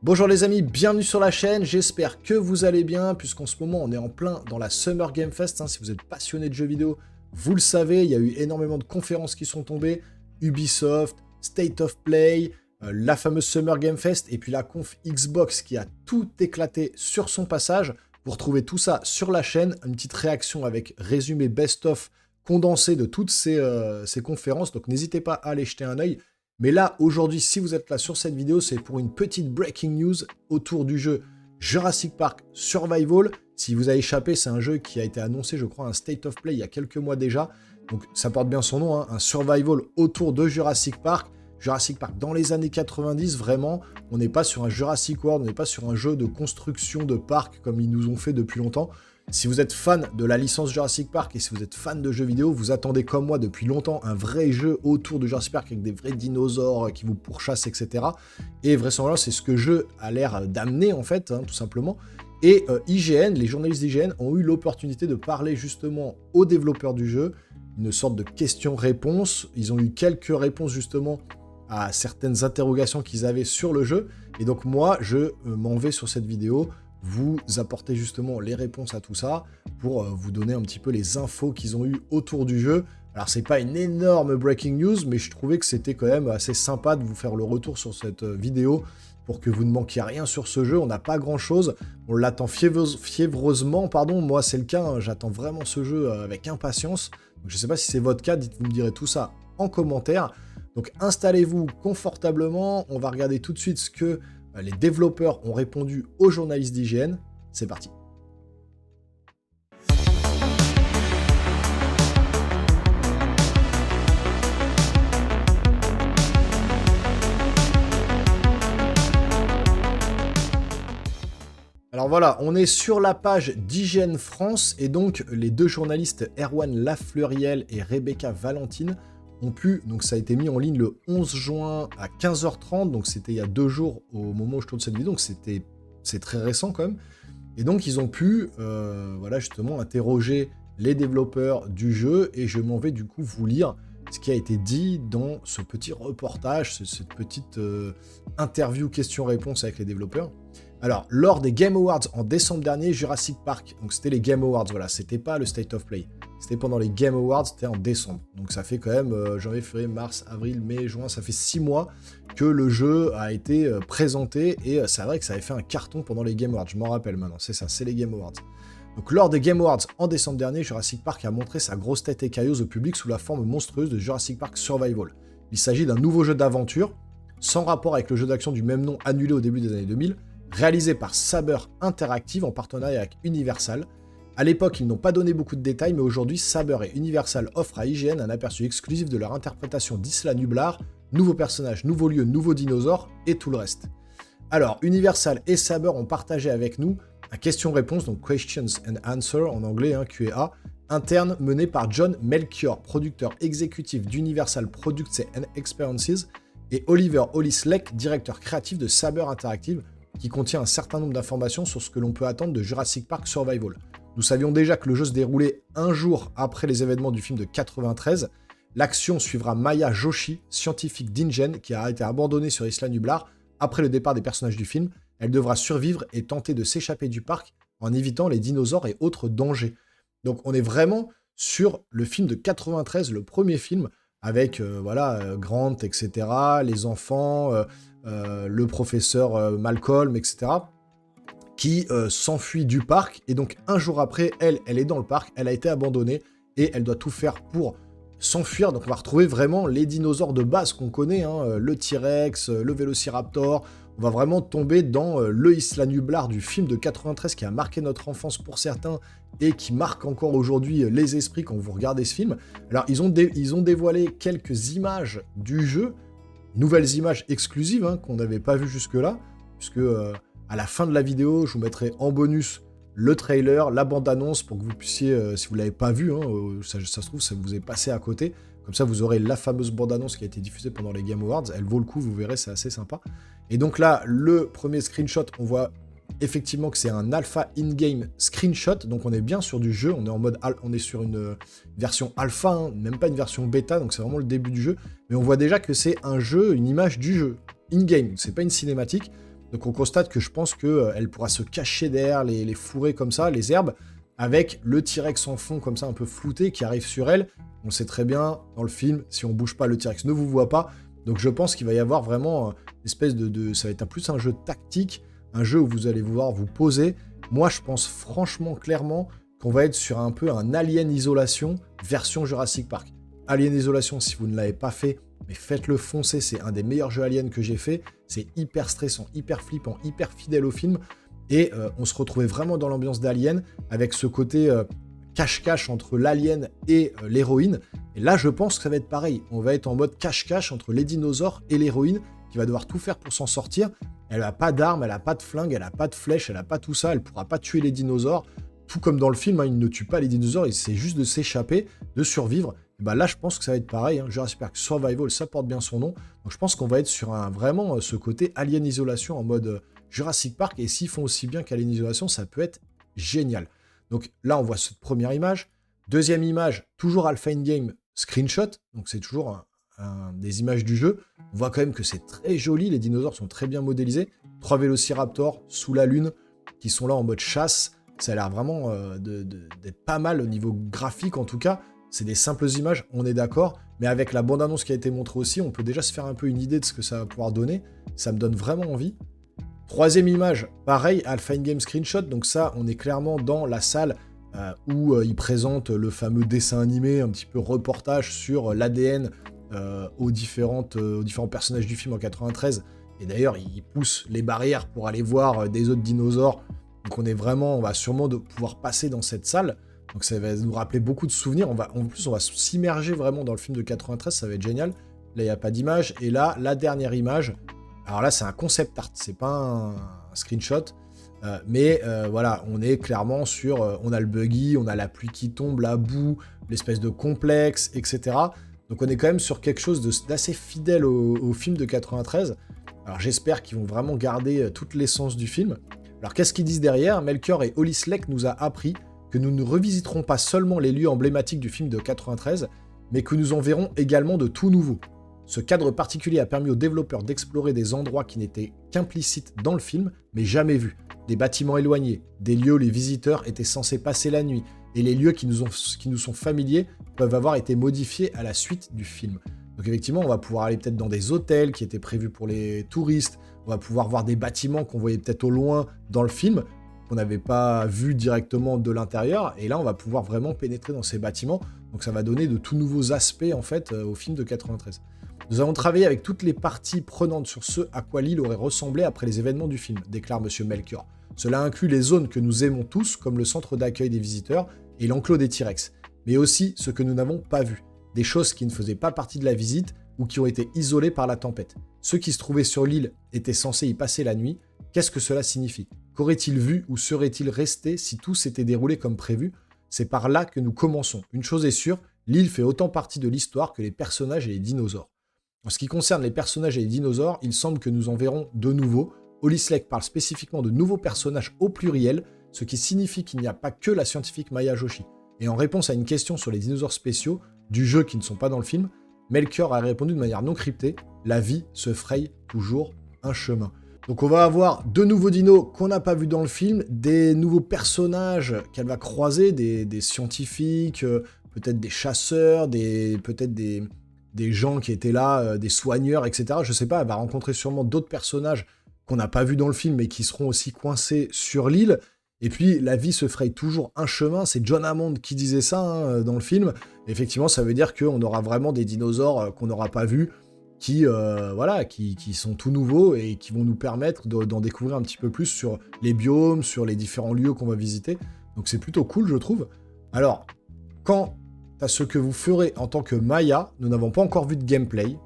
Bonjour les amis, bienvenue sur la chaîne, j'espère que vous allez bien, puisqu'en ce moment on est en plein dans la Summer Game Fest, si vous êtes passionné de jeux vidéo, vous le savez, il y a eu énormément de conférences qui sont tombées, Ubisoft, State of Play, la fameuse Summer Game Fest, et puis la conf Xbox qui a tout éclaté sur son passage. Vous retrouvez tout ça sur la chaîne, une petite réaction avec résumé best-of condensé de toutes ces conférences, donc n'hésitez pas à aller jeter un œil. Mais là, aujourd'hui, si vous êtes là sur cette vidéo, c'est pour une petite breaking news autour du jeu Jurassic Park Survival. Si vous avez échappé, c'est un jeu qui a été annoncé, je crois, un State of Play il y a quelques mois déjà. Donc ça porte bien son nom, un survival autour de Jurassic Park. Jurassic Park dans les années 90, vraiment, on n'est pas sur un Jurassic World, on n'est pas sur un jeu de construction de parc comme ils nous ont fait depuis longtemps. Si vous êtes fan de la licence Jurassic Park et si vous êtes fan de jeux vidéo, vous attendez comme moi depuis longtemps un vrai jeu autour de Jurassic Park avec des vrais dinosaures qui vous pourchassent, etc. Et vraisemblablement, c'est ce que le jeu a l'air d'amener en fait, tout simplement. Et IGN, les journalistes d'IGN ont eu l'opportunité de parler justement aux développeurs du jeu, une sorte de questions-réponses. Ils ont eu quelques réponses justement à certaines interrogations qu'ils avaient sur le jeu. Et donc moi, je m'en vais sur cette vidéo vous apporter justement les réponses à tout ça pour vous donner un petit peu les infos qu'ils ont eues autour du jeu. Alors c'est pas une énorme breaking news, mais je trouvais que c'était quand même assez sympa de vous faire le retour sur cette vidéo pour que vous ne manquiez rien sur ce jeu. On n'a pas grand chose, on l'attend fiévreusement, pardon, moi c'est le cas, j'attends vraiment ce jeu avec impatience. Donc, je sais pas si c'est votre cas, vous me direz tout ça en commentaire. Donc installez-vous confortablement, on va regarder tout de suite ce que les développeurs ont répondu aux journalistes d'IGN. C'est parti. Alors voilà, on est sur la page d'IGN France et donc les deux journalistes Erwan Lafleuriel et Rebecca Valentine ont pu, donc ça a été mis en ligne le 11 juin à 15h30, donc c'était il y a 2 jours au moment où je tourne cette vidéo, donc c'est très récent quand même. Et donc ils ont pu, voilà justement, interroger les développeurs du jeu, et je m'en vais du coup vous lire ce qui a été dit dans ce petit reportage, cette petite interview question-réponse avec les développeurs. Alors, lors des Game Awards en décembre dernier, Jurassic Park, donc c'était les Game Awards, voilà, c'était pas le State of Play, c'était pendant les Game Awards, c'était en décembre. Donc ça fait quand même janvier, février, mars, avril, mai, juin, ça fait 6 mois que le jeu a été présenté, et c'est vrai que ça avait fait un carton pendant les Game Awards, je m'en rappelle maintenant, c'est ça, c'est les Game Awards. Donc lors des Game Awards en décembre dernier, Jurassic Park a montré sa grosse tête écailleuse au public sous la forme monstrueuse de Jurassic Park Survival. Il s'agit d'un nouveau jeu d'aventure, sans rapport avec le jeu d'action du même nom annulé au début des années 2000, réalisé par Saber Interactive en partenariat avec Universal. À l'époque, ils n'ont pas donné beaucoup de détails, mais aujourd'hui, Saber et Universal offrent à IGN un aperçu exclusif de leur interprétation d'Isla Nublar, nouveaux personnages, nouveaux lieux, nouveaux dinosaures et tout le reste. Alors, Universal et Saber ont partagé avec nous un question-réponse, donc Questions and Answers en anglais, QA, interne mené par John Melchior, producteur exécutif d'Universal Products and Experiences, et Oliver Hollis-Leck, directeur créatif de Saber Interactive, qui contient un certain nombre d'informations sur ce que l'on peut attendre de Jurassic Park Survival. Nous savions déjà que le jeu se déroulait un jour après les événements du film de 93. L'action suivra Maya Joshi, scientifique d'InGen, qui a été abandonnée sur Isla Nublar après le départ des personnages du film. Elle devra survivre et tenter de s'échapper du parc en évitant les dinosaures et autres dangers. Donc on est vraiment sur le film de 93, le premier film, avec Grant, etc., les enfants, le professeur Malcolm, etc., qui s'enfuit du parc, et donc un jour après, elle est dans le parc, elle a été abandonnée, et elle doit tout faire pour s'enfuir. Donc on va retrouver vraiment les dinosaures de base qu'on connaît, le T-Rex, le Vélociraptor. On va vraiment tomber dans le Isla Nublar du film de 93 qui a marqué notre enfance pour certains et qui marque encore aujourd'hui les esprits quand vous regardez ce film. Alors ils ont dévoilé quelques images du jeu, nouvelles images exclusives qu'on n'avait pas vues jusque-là, puisque à la fin de la vidéo, je vous mettrai en bonus le trailer, la bande-annonce, pour que vous puissiez, si vous ne l'avez pas vu, ça se trouve, ça vous est passé à côté. Comme ça, vous aurez la fameuse bande-annonce qui a été diffusée pendant les Game Awards. Elle vaut le coup, vous verrez, c'est assez sympa. Et donc là, le premier screenshot, on voit effectivement que c'est un alpha in-game screenshot. Donc on est bien sur du jeu, on est sur une version alpha, même pas une version bêta, donc c'est vraiment le début du jeu. Mais on voit déjà que c'est un jeu, une image du jeu, in-game, c'est pas une cinématique. Donc on constate que je pense qu'elle pourra se cacher derrière les fourrés comme ça, les herbes, avec le T-Rex en fond comme ça un peu flouté qui arrive sur elle. On sait très bien dans le film, si on bouge pas, le T-Rex ne vous voit pas. Donc je pense qu'il va y avoir vraiment une espèce ça va être plus un jeu tactique, un jeu où vous allez pouvoir vous poser. Moi je pense franchement, clairement, qu'on va être sur un peu un Alien Isolation version Jurassic Park. Alien Isolation, si vous ne l'avez pas fait, mais faites-le foncer, c'est un des meilleurs jeux Alien que j'ai fait. C'est hyper stressant, hyper flippant, hyper fidèle au film. Et on se retrouvait vraiment dans l'ambiance d'Alien, avec ce côté cache-cache entre l'alien et l'héroïne. Et là, je pense que ça va être pareil. On va être en mode cache-cache entre les dinosaures et l'héroïne, qui va devoir tout faire pour s'en sortir. Elle n'a pas d'armes, elle n'a pas de flingue, elle n'a pas de flèche, elle n'a pas tout ça, elle ne pourra pas tuer les dinosaures. Tout comme dans le film, il ne tue pas les dinosaures, il essaie juste de s'échapper, de survivre. Et bah là, je pense que ça va être pareil. Jurassic Park Survival, ça porte bien son nom. Donc je pense qu'on va être sur vraiment ce côté Alien Isolation en mode Jurassic Park. Et s'ils font aussi bien qu'Alien Isolation, ça peut être génial. Donc là, on voit cette première image. Deuxième image, toujours Alpha In-Game screenshot. Donc c'est toujours des images du jeu. On voit quand même que c'est très joli. Les dinosaures sont très bien modélisés. 3 vélociraptors sous la lune qui sont là en mode chasse. Ça a l'air vraiment d'être pas mal au niveau graphique en tout cas. C'est des simples images, on est d'accord, mais avec la bande-annonce qui a été montrée aussi, on peut déjà se faire un peu une idée de ce que ça va pouvoir donner. Ça me donne vraiment envie. Troisième image, pareil, Alpha In-Game screenshot. Donc ça, on est clairement dans la salle où ils présentent le fameux dessin animé, un petit peu reportage sur l'ADN aux différents personnages du film en 93. Et d'ailleurs, ils poussent les barrières pour aller voir des autres dinosaures. Donc on va sûrement pouvoir passer dans cette salle. Donc ça va nous rappeler beaucoup de souvenirs. En plus, on va s'immerger vraiment dans le film de 93, ça va être génial. Là, il n'y a pas d'image. Et là, la dernière image, alors là, c'est un concept art, c'est pas un screenshot. Mais voilà, on est clairement sur... on a le buggy, on a la pluie qui tombe, la boue, l'espèce de complexe, etc. Donc on est quand même sur quelque chose d'assez fidèle au film de 93. Alors j'espère qu'ils vont vraiment garder toute l'essence du film. Alors qu'est-ce qu'ils disent derrière? Melchior et Holly Sleck nous a appris que nous ne revisiterons pas seulement les lieux emblématiques du film de 93, mais que nous en verrons également de tout nouveau. Ce cadre particulier a permis aux développeurs d'explorer des endroits qui n'étaient qu'implicites dans le film, mais jamais vus. Des bâtiments éloignés, des lieux où les visiteurs étaient censés passer la nuit, et les lieux qui nous sont familiers peuvent avoir été modifiés à la suite du film. Donc effectivement, on va pouvoir aller peut-être dans des hôtels qui étaient prévus pour les touristes, on va pouvoir voir des bâtiments qu'on voyait peut-être au loin dans le film, qu'on n'avait pas vu directement de l'intérieur, et là on va pouvoir vraiment pénétrer dans ces bâtiments, donc ça va donner de tout nouveaux aspects en fait au film de 93. Nous avons travaillé avec toutes les parties prenantes sur ce à quoi l'île aurait ressemblé après les événements du film, déclare Monsieur Melchior. Cela inclut les zones que nous aimons tous, comme le centre d'accueil des visiteurs et l'enclos des T-Rex, mais aussi ce que nous n'avons pas vu, des choses qui ne faisaient pas partie de la visite ou qui ont été isolées par la tempête. Ceux qui se trouvaient sur l'île étaient censés y passer la nuit. Qu'est-ce que cela signifie ? Qu'aurait-il vu ou serait-il resté si tout s'était déroulé comme prévu ? C'est par là que nous commençons. Une chose est sûre, l'île fait autant partie de l'histoire que les personnages et les dinosaures. En ce qui concerne les personnages et les dinosaures, il semble que nous en verrons de nouveaux. Holly Sleck parle spécifiquement de nouveaux personnages au pluriel, ce qui signifie qu'il n'y a pas que la scientifique Maya Joshi. Et en réponse à une question sur les dinosaures spéciaux du jeu qui ne sont pas dans le film, Melchior a répondu de manière non cryptée « La vie se fraye toujours un chemin ». Donc on va avoir de nouveaux dinos qu'on n'a pas vus dans le film, des nouveaux personnages qu'elle va croiser, des scientifiques, peut-être des chasseurs, peut-être des gens qui étaient là, des soigneurs, etc. Je sais pas, elle va rencontrer sûrement d'autres personnages qu'on n'a pas vus dans le film, mais qui seront aussi coincés sur l'île. Et puis, la vie se fraye toujours un chemin. C'est John Hammond qui disait ça dans le film. Effectivement, ça veut dire qu'on aura vraiment des dinosaures qu'on n'aura pas vus, qui sont tout nouveaux et qui vont nous permettre d'en découvrir un petit peu plus sur les biomes, sur les différents lieux qu'on va visiter. Donc c'est plutôt cool, je trouve. Alors, quant à ce que vous ferez en tant que Maya, nous n'avons pas encore vu de gameplay,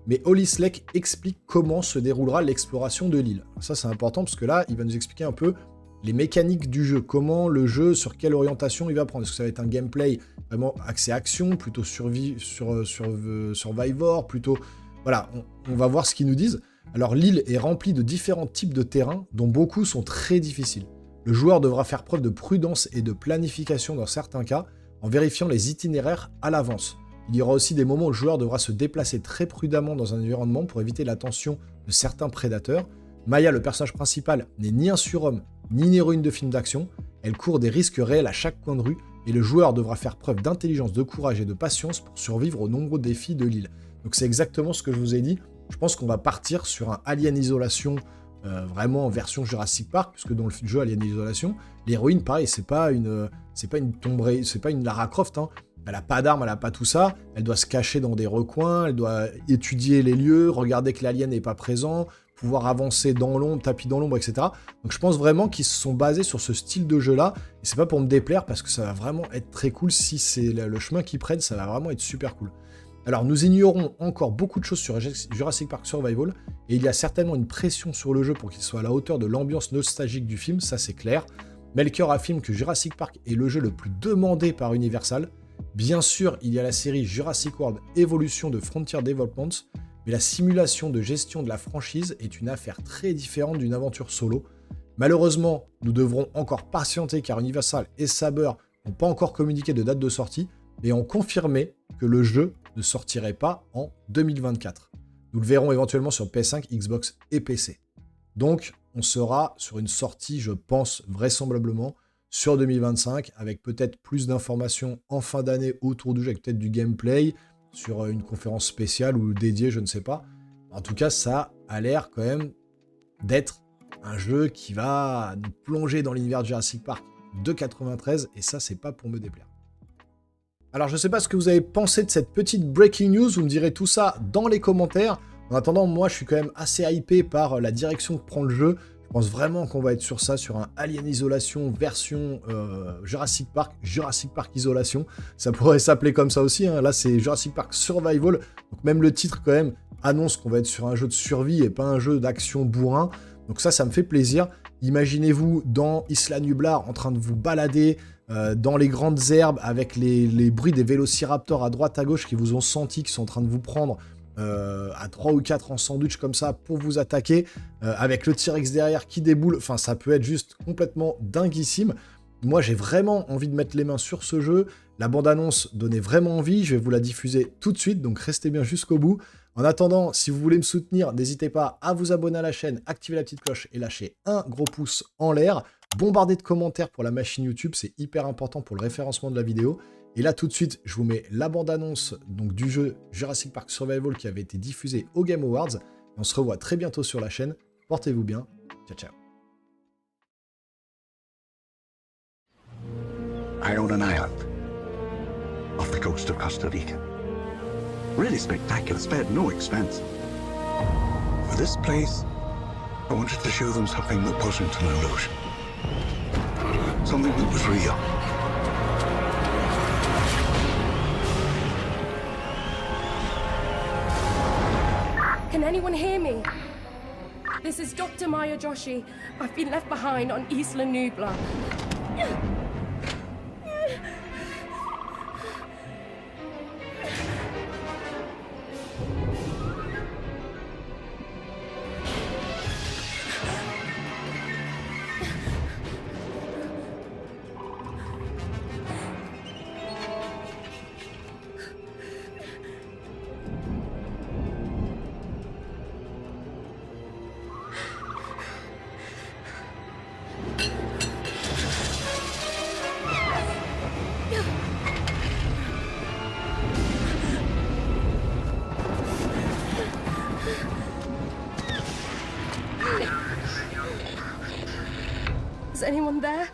mais Holly Sleck explique comment se déroulera l'exploration de l'île. Ça, c'est important parce que là, il va nous expliquer un peu les mécaniques du jeu, comment le jeu, sur quelle orientation il va prendre. Est-ce que ça va être un gameplay vraiment axé action, plutôt Survivor, plutôt... Voilà, on va voir ce qu'ils nous disent. Alors l'île est remplie de différents types de terrains, dont beaucoup sont très difficiles. Le joueur devra faire preuve de prudence et de planification dans certains cas, en vérifiant les itinéraires à l'avance. Il y aura aussi des moments où le joueur devra se déplacer très prudemment dans un environnement pour éviter l'attention de certains prédateurs. Maya, le personnage principal, n'est ni un surhomme, ni une héroïne de film d'action. Elle court des risques réels à chaque coin de rue, et le joueur devra faire preuve d'intelligence, de courage et de patience pour survivre aux nombreux défis de l'île. Donc c'est exactement ce que je vous ai dit. Je pense qu'on va partir sur un Alien Isolation, vraiment en version Jurassic Park, puisque dans le jeu Alien Isolation, l'héroïne, pareil, c'est pas une Tomb Raider, c'est pas une Lara Croft, hein. Elle a pas d'armes, elle a pas tout ça, elle doit se cacher dans des recoins, elle doit étudier les lieux, regarder que l'alien n'est pas présent, pouvoir avancer dans l'ombre, tapis dans l'ombre, etc. Donc je pense vraiment qu'ils se sont basés sur ce style de jeu-là, et c'est pas pour me déplaire, parce que ça va vraiment être très cool, si c'est le chemin qu'ils prennent, ça va vraiment être super cool. Alors nous ignorons encore beaucoup de choses sur Jurassic Park Survival, et il y a certainement une pression sur le jeu pour qu'il soit à la hauteur de l'ambiance nostalgique du film, ça c'est clair. Melchior affirme que Jurassic Park est le jeu le plus demandé par Universal. Bien sûr, il y a la série Jurassic World Evolution de Frontier Developments, mais la simulation de gestion de la franchise est une affaire très différente d'une aventure solo. Malheureusement, nous devrons encore patienter car Universal et Saber n'ont pas encore communiqué de date de sortie, et ont confirmé que le jeu ne sortirait pas en 2024. Nous le verrons éventuellement sur PS5, Xbox et PC. Donc, on sera sur une sortie, je pense, vraisemblablement, sur 2025, avec peut-être plus d'informations en fin d'année autour du jeu, avec peut-être du gameplay, sur une conférence spéciale ou dédiée, je ne sais pas. En tout cas, ça a l'air quand même d'être un jeu qui va nous plonger dans l'univers de Jurassic Park de 93, et ça, c'est pas pour me déplaire. Alors, je ne sais pas ce que vous avez pensé de cette petite breaking news, vous me direz tout ça dans les commentaires. En attendant, moi, je suis quand même assez hypé par la direction que prend le jeu. Je pense vraiment qu'on va être sur ça, sur un Alien Isolation version Jurassic Park Isolation. Ça pourrait s'appeler comme ça aussi, hein. Là, c'est Jurassic Park Survival. Donc même le titre, quand même, annonce qu'on va être sur un jeu de survie et pas un jeu d'action bourrin. Donc ça me fait plaisir. Imaginez-vous dans Isla Nublar en train de vous balader dans les grandes herbes avec les bruits des vélociraptors à droite à gauche qui vous ont senti, qui sont en train de vous prendre à 3 ou 4 en sandwich comme ça pour vous attaquer, avec le T-Rex derrière qui déboule. Enfin, ça peut être juste complètement dinguissime. Moi, j'ai vraiment envie de mettre les mains sur ce jeu. La bande-annonce donnait vraiment envie. Je vais vous la diffuser tout de suite, donc restez bien jusqu'au bout. En attendant, si vous voulez me soutenir, n'hésitez pas à vous abonner à la chaîne, activer la petite cloche et lâcher un gros pouce en l'air. Bombardez de commentaires pour la machine YouTube, c'est hyper important pour le référencement de la vidéo. Et là, tout de suite, je vous mets la bande-annonce donc, du jeu Jurassic Park Survival qui avait été diffusé au Game Awards. Et on se revoit très bientôt sur la chaîne. Portez-vous bien. Ciao, ciao. I own an island off the coast of Costa Rica. Really spectacular, spared no expense. For this place, I wanted to show them something that wasn't an illusion. Something that was real. Can anyone hear me? This is Dr. Maya Joshi. I've been left behind on Isla Nublar. Is anyone there?